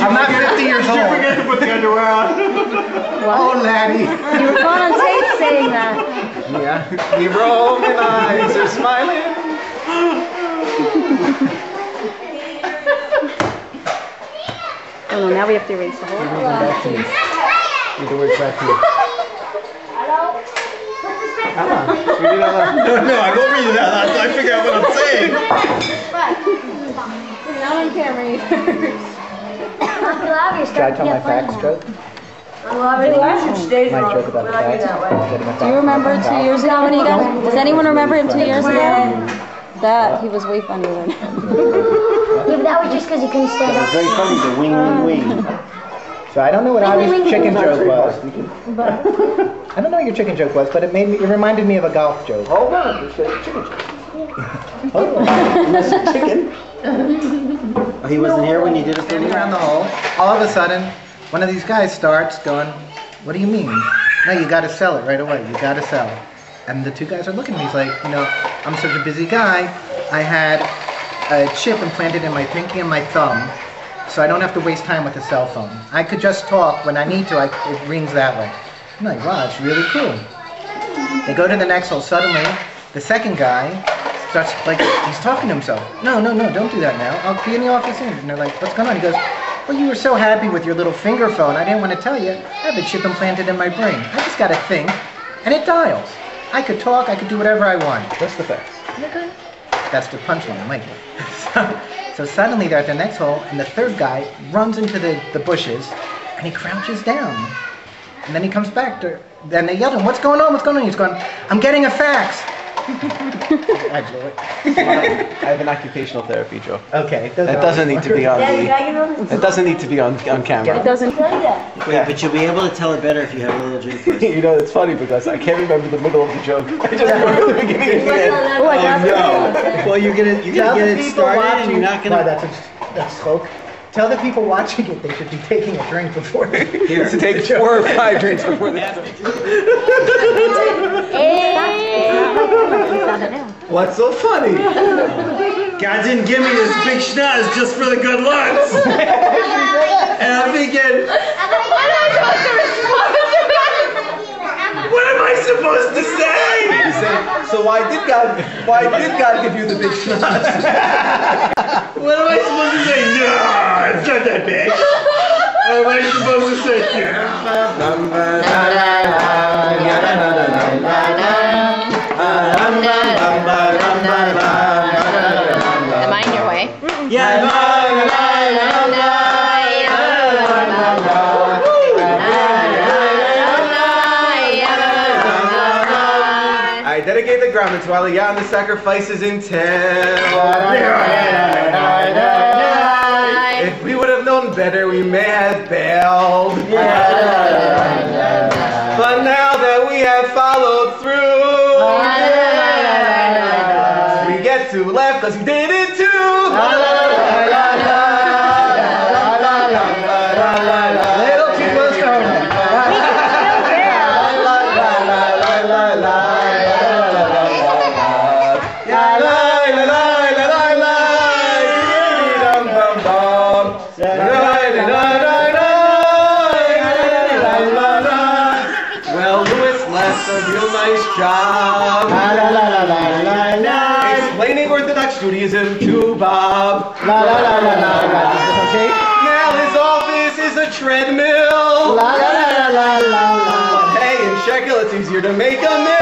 I'm not 50 years old. Did you forget to put the underwear on? Oh, laddie. You were going on tape saying that. Yeah. The Roman eyes are smiling. Oh no, now we have to erase the whole Read the words back to you. Hello. Read it out loud. No, I won't read it out loud until I figure out what I'm saying. Not on camera either. Should I tell my facts joke? My joke about the facts? Do you remember 2 years ago, Anita? Does anyone remember him 2 years ago? That he was way funnier than him. Yeah, but that was just because he couldn't stand up. Very funny, the wing. So I don't know what Avi's chicken joke was. I don't know what your chicken joke was, but it reminded me of a golf joke. Hold on, it's a chicken joke. Chicken. Oh, he wasn't here when you did it for Standing me? around the hole, all of a sudden, one of these guys starts going, "What do you mean? No, you got to sell it right away. You got to sell it." And the two guys are looking at me. He's like, I'm such a busy guy. I had a chip implanted in my pinky and my thumb, so I don't have to waste time with a cell phone. I could just talk when I need to. It rings that way. I'm like, wow, it's really cool. They go to the next hole. Suddenly, the second guy starts, like, he's talking to himself. No, don't do that now. I'll be in the office soon. And they're like, what's going on? He goes, well, you were so happy with your little finger phone. I didn't want to tell you. I have a chip implanted in my brain. I just got to think, and it dials. I could talk. I could do whatever I want. What's the facts? That's the punchline, Mike. So suddenly they're at the next hole, and the third guy runs into the bushes, and he crouches down. And then he comes back to, then they yelled at him, what's going on? What's going on? He's going, I'm getting a fax. I have an occupational therapy joke. Okay. That doesn't need to be on It doesn't need to be on camera. It doesn't. Wait, but you'll be able to tell it better if you have a little drink first. You know, it's funny because I can't remember the middle of the joke. I just remember the beginning and the end. Oh, I got No. Well, you're gonna get it started and you're not No, gonna... that's smoke. Tell the people watching it they should be taking a drink before they Here. To take 4 or 5 drinks before the What's so funny? God didn't give me this big schnoz just for the good looks. And I'm thinking, what am I supposed to say? You say, so why did God give you the big schnoz? What am I supposed to say? No, it's not that big. What am I supposed to say? Am I in your way? Yeah. I dedicate the garment to Aliyah and the sacrifices in If we would have known better, we may have bailed. But now that we have followed through, we get to laugh because we did it too. Little too close to home. Well, Louis left a real nice job explaining Orthodox Judaism to Bob. Now his office is a treadmill. Hey, in shekel it's easier to make a mill.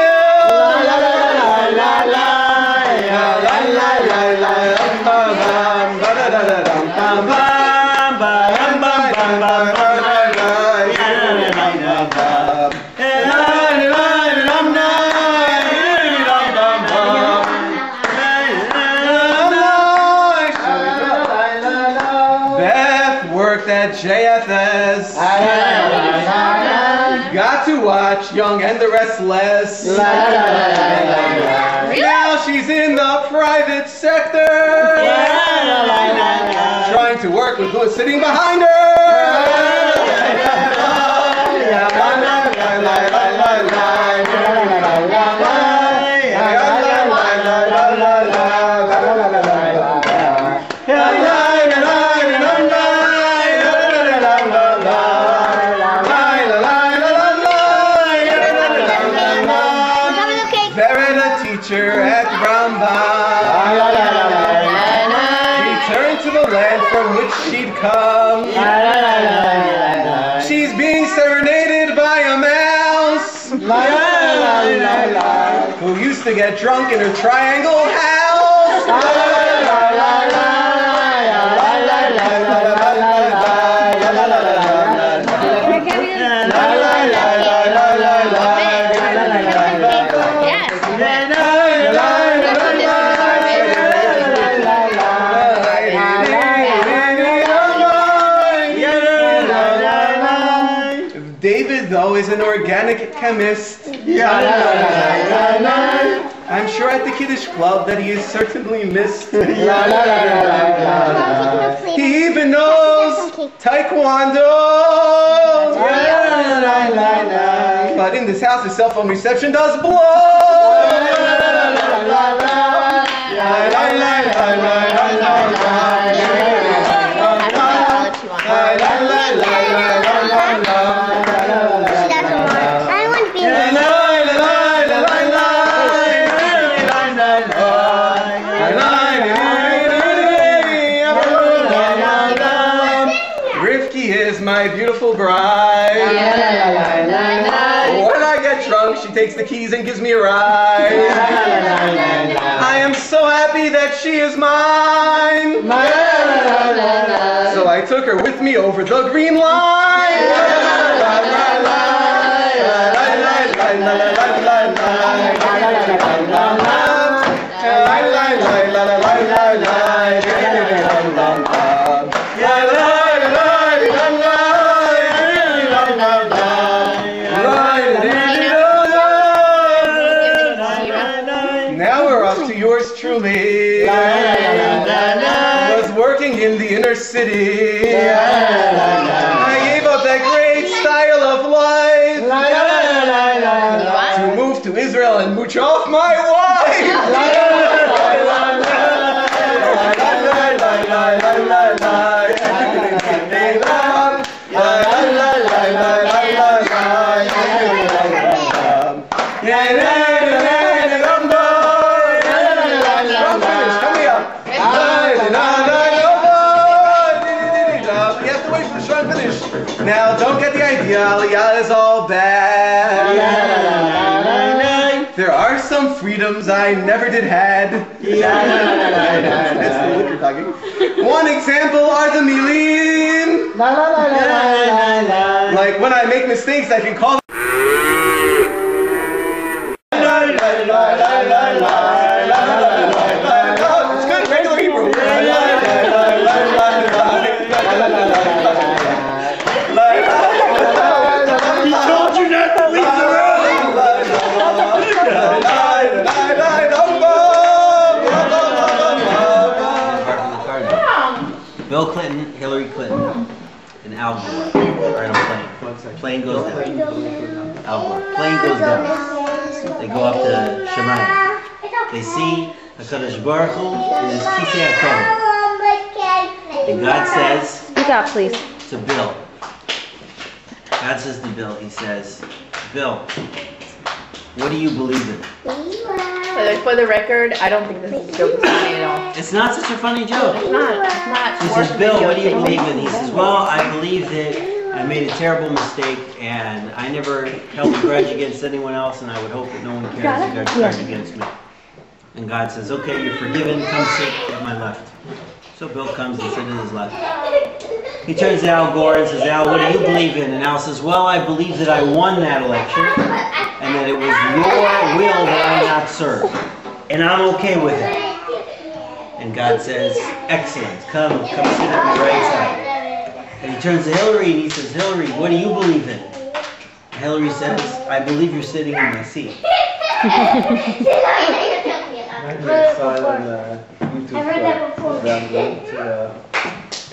Beth worked at JFS. Got to watch Young and the Restless. Now she's in the private sector. Trying to work with who is sitting behind her. land from which she'd come. She's being serenaded by a mouse who used to get drunk in her triangle house. David, though, is an organic chemist. I'm sure at the Kiddush Club that he is certainly missed. He even knows Taekwondo. But in this house, the cell phone reception does blow. My beautiful bride. When I get drunk, she takes the keys and gives me a ride. I am so happy that she is mine. So I took her with me over the green line. Yours truly was working in the inner city. I gave up that great style of life to move to Israel and mooch off my wife. Now, don't get the idea, Aliyah is all bad. There are some freedoms I never did had. That's the liquor talking. One example are the milim. Like when I make mistakes, I can call them. It's good, regular Hebrew. Bill Clinton, Hillary Clinton, and Al Gore are in a plane. Plane goes down. Al Gore. Plane goes down. They go up to Shemayim. They see HaKadosh Baruch Hu in his Kisei HaKavod. And God says, Speak up, please. to Bill. God says to Bill, he says, Bill, what do you believe in? For the record, I don't think this is a joke funny at all. It's not such a funny joke. It's not. He says, Bill, what do you believe in? He says, well, I believe that I made a terrible mistake and I never held a grudge against anyone else and I would hope that no one carries a grudge against me. And God says, okay, you're forgiven, come sit at my left. So Bill comes and sits at his left. He turns to Al Gore and says, Al, what do you believe in? And Al says, well, I believe that I won that election and that it was your will that I not serve. And I'm okay with it. And God says, excellent, come sit at my right side. And he turns to Hillary and he says, Hillary, what do you believe in? And Hillary says, I believe you're sitting in my seat. I saw it on YouTube around to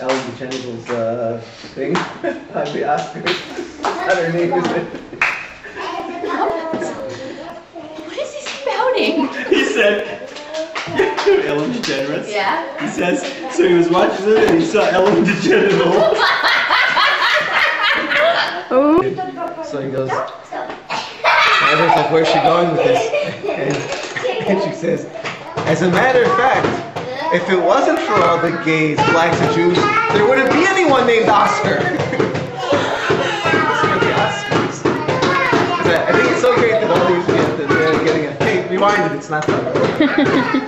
Ellen DeGeneres' thing on the Oscars. What her name is it? What is he spouting? He said, Ellen DeGeneres? Yeah. He says, so he was watching it and he saw Ellen DeGeneres. So he goes, I was like, where's she going with this? And she says, as a matter of fact, If it wasn't for all the gays, blacks, and Jews, there wouldn't be anyone named Oscar. I think it's so great that all these kids are getting it. Hey, rewind it, it's not funny.